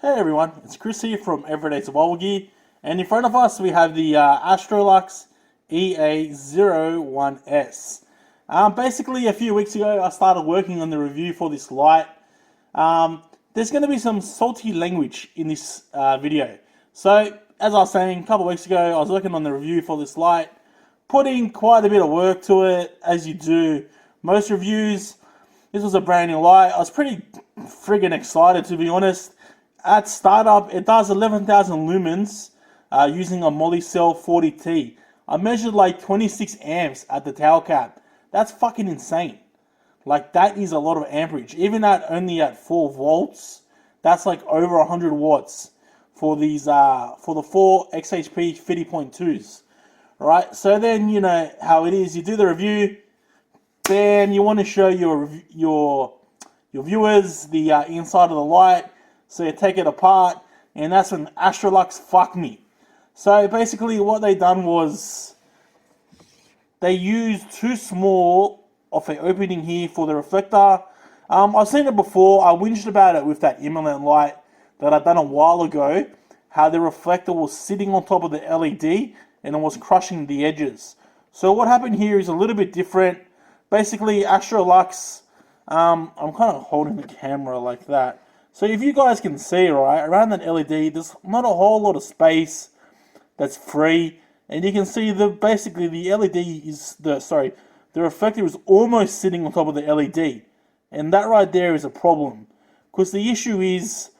Hey everyone, it's Chris here from Everyday Survival Gear, and in front of us we have the Astrolux EA01s. Basically, a few weeks ago I started working on the review for this light. There's going to be some salty language in this video. So, as I was saying, a couple of weeks ago I was working on the review for this light, putting quite a bit of work to it, as you do most reviews. This was a brand new light. I was pretty friggin' excited, to be honest. At startup, it does 11,000 lumens using a Molicel 40T. I measured like 26 amps at the tail cap. That's fucking insane. Like, that is a lot of amperage. Even only at 4 volts, that's like over 100 watts for these for the 4 XHP 50.2s. Right? So then, you know how it is. You do the review, then you want to show your viewers the inside of the light. So you take it apart, and that's when Astrolux fucked me. So basically what they done was they used too small of an opening here for the reflector. I've seen it before. I whinged about it with that Immerland light that I done a while ago, how the reflector was sitting on top of the LED and it was crushing the edges. So what happened here is a little bit different. Basically, Astrolux, I'm kind of holding the camera like that. So if you guys can see, right, around that LED, there's not a whole lot of space that's free. And you can see basically the LED is, the reflector is almost sitting on top of the LED. And that right there is a problem. Because the issue is,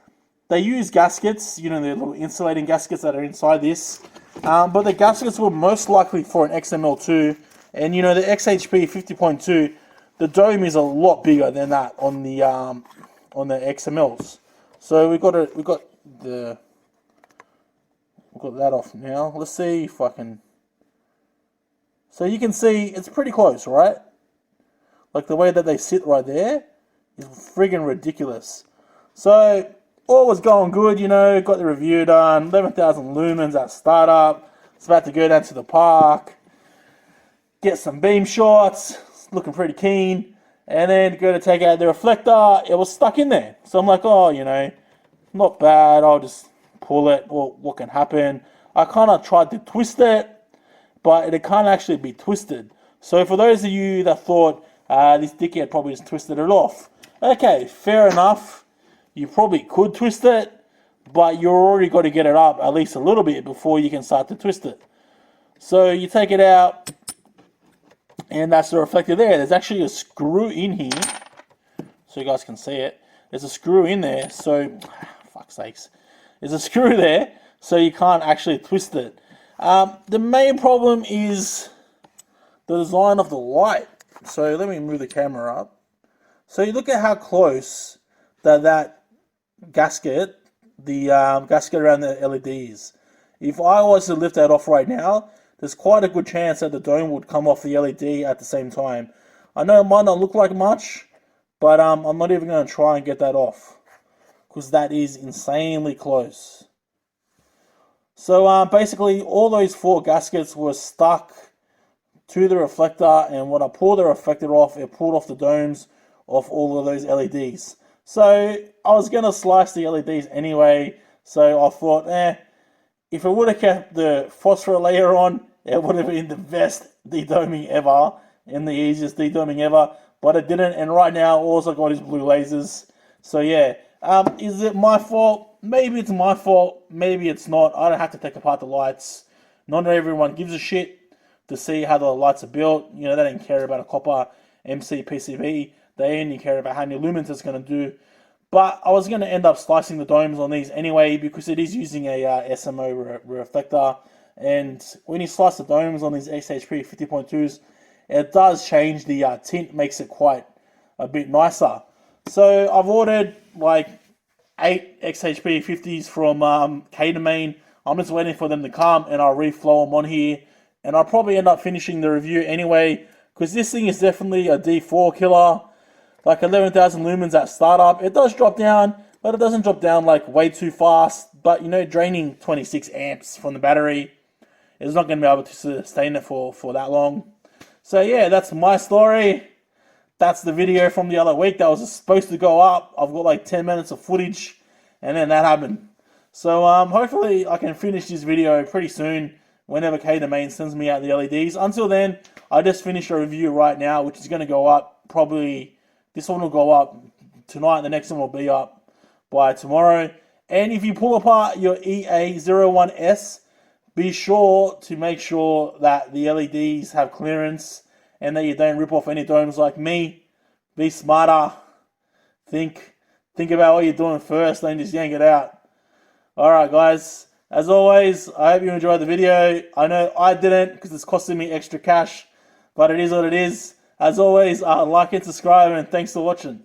they use gaskets, you know, the little insulating gaskets that are inside this. But the gaskets were most likely for an XML2. And you know, the XHP 50.2, the dome is a lot bigger than that on the XMLs. So we got that off now. Let's see if I can. So you can see it's pretty close, right? Like the way that they sit right there is friggin' ridiculous. So all was going good, you know. Got the review done. 11,000 lumens at startup. It's about to go down to the park, get some beam shots. Looking pretty keen. And then go to take out the reflector, it was stuck in there. So I'm like, oh, you know, not bad, I'll just pull it, well, what can happen? I kind of tried to twist it, but it can't actually be twisted. So for those of you that thought, this dickhead probably just twisted it off. Okay, fair enough. You probably could twist it, but you're already got to get it up at least a little bit before you can start to twist it. So you take it out, and that's the reflector there. There's actually a screw in here, so you guys can see it. There's a screw in there, so, fuck's sakes. There's a screw there, so you can't actually twist it. The main problem is the design of the light. So let me move the camera up. So you look at how close that gasket, the gasket around the LED is. If I was to lift that off right now, there's quite a good chance that the dome would come off the LED at the same time. I know it might not look like much, but I'm not even going to try and get that off, because that is insanely close. So basically all those 4 gaskets were stuck to the reflector, and when I pulled the reflector off, it pulled off the domes of all of those LEDs. So I was going to slice the LEDs anyway, so I thought, if it would have kept the phosphor layer on, it would have been the best dedoming ever and the easiest dedoming ever, but it didn't. And right now, all I got is blue lasers. So yeah, is it my fault? Maybe it's my fault. Maybe it's not. I don't have to take apart the lights. Not everyone gives a shit to see how the lights are built. You know, they don't care about a copper MC PCB. They only care about how many lumens it's going to do. But I was going to end up slicing the domes on these anyway, because it is using a SMO reflector. And when you slice the domes on these XHP 50.2s, it does change the tint, makes it quite a bit nicer. So I've ordered like 8 XHP 50s from K-Domain. I'm just waiting for them to come, and I'll reflow them on here. And I'll probably end up finishing the review anyway, because this thing is definitely a D4 killer. Like 11,000 lumens at startup. It does drop down, but it doesn't drop down like way too fast. But you know, draining 26 amps from the battery is not going to be able to sustain it for that long. So yeah, that's my story. That's the video from the other week that was supposed to go up. I've got like 10 minutes of footage and then that happened. So hopefully I can finish this video pretty soon whenever K Domain sends me out the LEDs. Until then, I just finished a review right now, which is going to go up probably, this one will go up tonight, the next one will be up by tomorrow. And if you pull apart your EA01s, be sure to make sure that the LEDs have clearance and that you don't rip off any domes like me. Be smarter. Think about what you're doing first, then just yank it out. Alright guys, as always, I hope you enjoyed the video. I know I didn't because it's costing me extra cash, but it is what it is. As always, like and subscribe, and thanks for watching.